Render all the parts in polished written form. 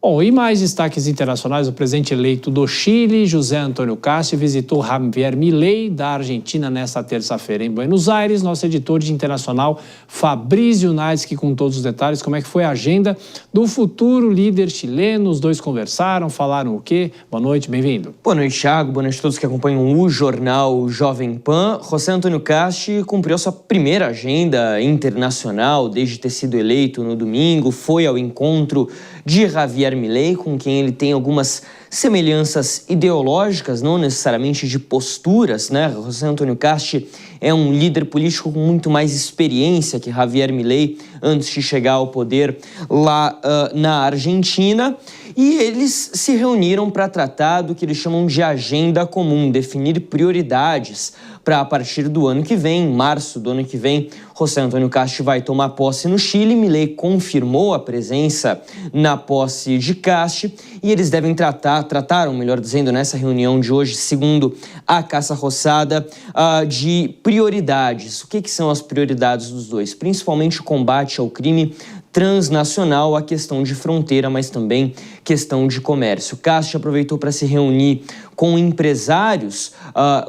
Bom, e mais destaques internacionais, o presidente eleito do Chile, José Antônio Castro, visitou Javier Milei, da Argentina, nesta terça-feira em Buenos Aires. Nosso editor de internacional, Fabrício Naisky, com todos os detalhes, como é que foi a agenda do futuro líder chileno. Os dois conversaram, falaram o quê? Boa noite, bem-vindo. Boa noite, Thiago. Boa noite a todos que acompanham o jornal Jovem Pan. José Antônio Castro cumpriu sua primeira agenda internacional desde ter sido eleito no domingo. Foi ao encontro de Javier Milei, com quem ele tem algumas semelhanças ideológicas, não necessariamente de posturas, né? José Antônio Castro é um líder político com muito mais experiência que Javier Milei antes de chegar ao poder lá na Argentina. E eles se reuniram para tratar do que eles chamam de agenda comum, definir prioridades para a partir do ano que vem, em março do ano que vem, José Antônio Castro vai tomar posse no Chile. Milei confirmou a presença na posse de Castro e eles devem trataram, melhor dizendo, nessa reunião de hoje, segundo a Casa Rosada, de prioridades. O que são as prioridades dos dois? Principalmente o combate ao crime transnacional, a questão de fronteira, mas também questão de comércio. Castro aproveitou para se reunir com empresários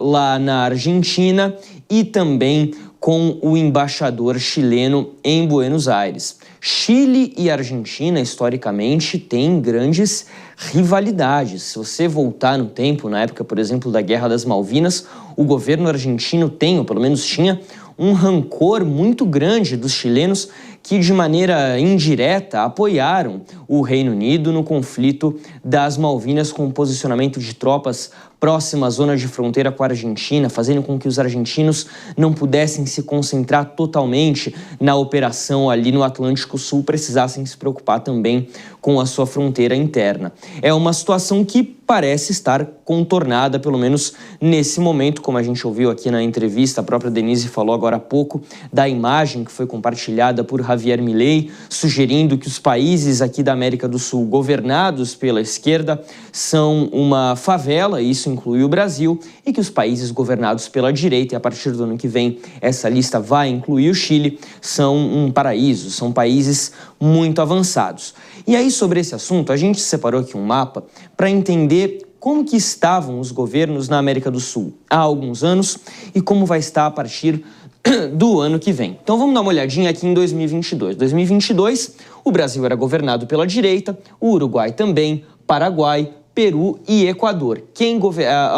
lá na Argentina e também com o embaixador chileno em Buenos Aires. Chile e Argentina, historicamente, têm grandes rivalidades. Se você voltar no tempo, na época, por exemplo, da Guerra das Malvinas, o governo argentino tem, ou pelo menos tinha, um rancor muito grande dos chilenos que, de maneira indireta, apoiaram o Reino Unido no conflito das Malvinas com o posicionamento de tropas próximas à zona de fronteira com a Argentina, fazendo com que os argentinos não pudessem se concentrar totalmente na operação ali no Atlântico Sul, precisassem se preocupar também com a sua fronteira interna. É uma situação que parece estar contornada, pelo menos nesse momento, como a gente ouviu aqui na entrevista, a própria Denise falou agora há pouco da imagem que foi compartilhada por Javier Milei, sugerindo que os países aqui da América do Sul governados pela esquerda são uma favela, isso inclui o Brasil, e que os países governados pela direita, e a partir do ano que vem essa lista vai incluir o Chile, são um paraíso, são países muito avançados. E aí, sobre esse assunto, a gente separou aqui um mapa para entender como que estavam os governos na América do Sul há alguns anos e como vai estar a partir do ano que vem. Então vamos dar uma olhadinha aqui em 2022. 2022, o Brasil era governado pela direita, o Uruguai também, Paraguai, Peru e Equador.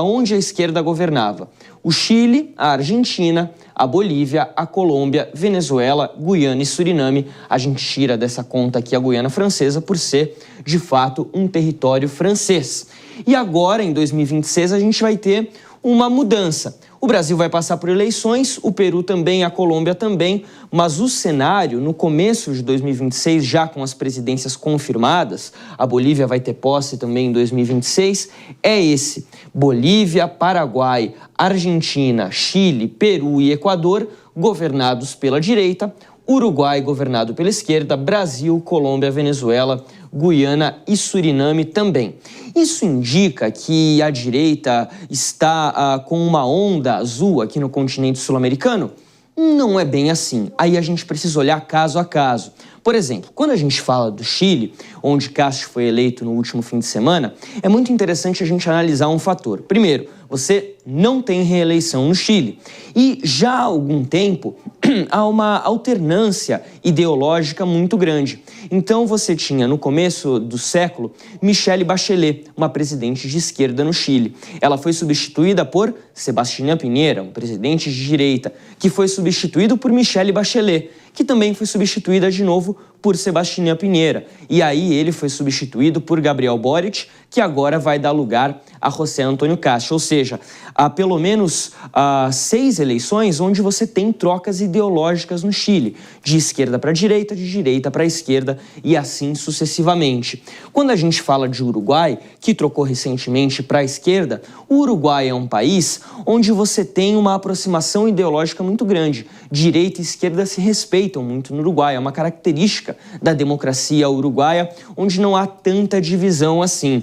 Onde a esquerda governava? O Chile, a Argentina, a Bolívia, a Colômbia, Venezuela, Guiana e Suriname. A gente tira dessa conta aqui a Guiana Francesa por ser, de fato, um território francês. E agora, em 2026, a gente vai ter uma mudança. O Brasil vai passar por eleições, o Peru também, a Colômbia também, mas o cenário, no começo de 2026, já com as presidências confirmadas, a Bolívia vai ter posse também em 2026, é esse: Bolívia, Paraguai, Argentina, Chile, Peru e Equador, governados pela direita, Uruguai governado pela esquerda, Brasil, Colômbia, Venezuela, Guiana e Suriname também. Isso indica que a direita está com uma onda azul aqui no continente sul-americano? Não é bem assim. Aí a gente precisa olhar caso a caso. Por exemplo, quando a gente fala do Chile, onde Castro foi eleito no último fim de semana, é muito interessante a gente analisar um fator. Primeiro, você não tem reeleição no Chile. E já há algum tempo há uma alternância ideológica muito grande. Então você tinha, no começo do século, Michelle Bachelet, uma presidente de esquerda no Chile. Ela foi substituída por Sebastián Piñera, um presidente de direita, que foi substituído por Michelle Bachelet, que também foi substituída de novo por Sebastián Piñera. E aí ele foi substituído por Gabriel Boric, que agora vai dar lugar a José Antônio Castro. Ou seja, há pelo menos 6 eleições onde você tem trocas ideológicas no Chile, de esquerda para direita, de direita para esquerda e assim sucessivamente. Quando a gente fala de Uruguai, que trocou recentemente para a esquerda, o Uruguai é um país onde você tem uma aproximação ideológica muito grande. Direita e esquerda se respeitam muito no Uruguai, é uma característica da democracia uruguaia, onde não há tanta divisão assim.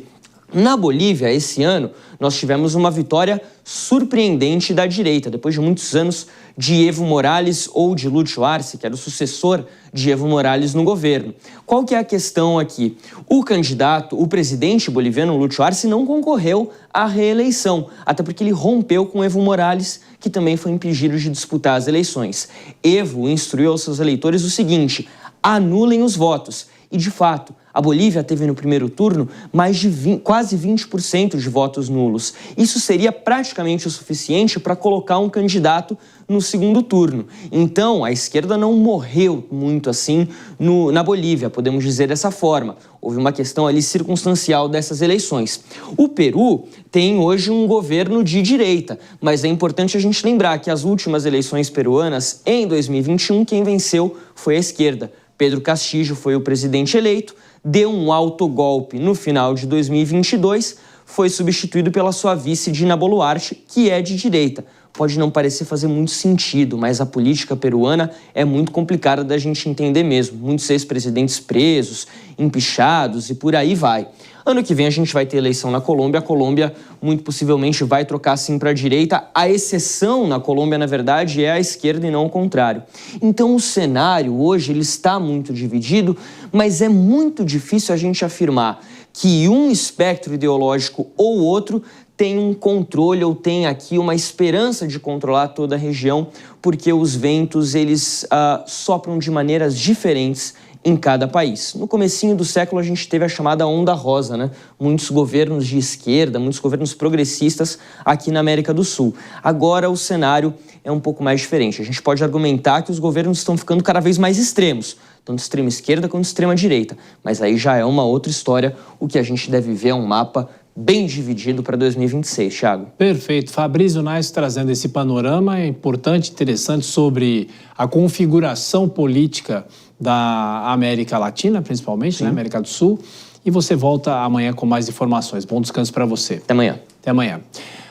Na Bolívia, esse ano, nós tivemos uma vitória surpreendente da direita, depois de muitos anos de Evo Morales ou de Lúcio Arce, que era o sucessor de Evo Morales no governo. Qual que é a questão aqui? O presidente boliviano Lúcio Arce não concorreu à reeleição, até porque ele rompeu com Evo Morales, que também foi impedido de disputar as eleições. Evo instruiu aos seus eleitores o seguinte: anulem os votos. E, de fato, a Bolívia teve no primeiro turno quase 20% de votos nulos. Isso seria praticamente o suficiente para colocar um candidato no segundo turno. Então, a esquerda não morreu muito assim na Bolívia, podemos dizer dessa forma. Houve uma questão ali circunstancial dessas eleições. O Peru tem hoje um governo de direita, mas é importante a gente lembrar que as últimas eleições peruanas, em 2021, quem venceu foi a esquerda. Pedro Castillo foi o presidente eleito, deu um autogolpe no final de 2022, foi substituído pela sua vice Dina Boluarte, que é de direita. Pode não parecer fazer muito sentido, mas a política peruana é muito complicada da gente entender mesmo. Muitos ex-presidentes presos, empichados e por aí vai. Ano que vem a gente vai ter eleição na Colômbia. A Colômbia muito possivelmente vai trocar sim para a direita. A exceção na Colômbia, na verdade, é a esquerda e não o contrário. Então o cenário hoje ele está muito dividido, mas é muito difícil a gente afirmar que um espectro ideológico ou outro tem um controle ou tem aqui uma esperança de controlar toda a região, porque os ventos eles sopram de maneiras diferentes em cada país. No comecinho do século a gente teve a chamada Onda Rosa, né? Muitos governos de esquerda, muitos governos progressistas aqui na América do Sul. Agora o cenário é um pouco mais diferente. A gente pode argumentar que os governos estão ficando cada vez mais extremos, tanto extrema esquerda quanto extrema direita, mas aí já é uma outra história. O que a gente deve ver é um mapa bem dividido para 2026, Thiago. Perfeito. Fabrício Naes trazendo esse panorama importante, interessante sobre a configuração política da América Latina, principalmente, né? América do Sul. E você volta amanhã com mais informações. Bom descanso para você. Até amanhã. Até amanhã.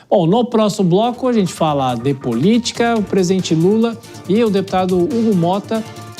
Bom, no próximo bloco a gente fala de política, o presidente Lula e o deputado Hugo Mota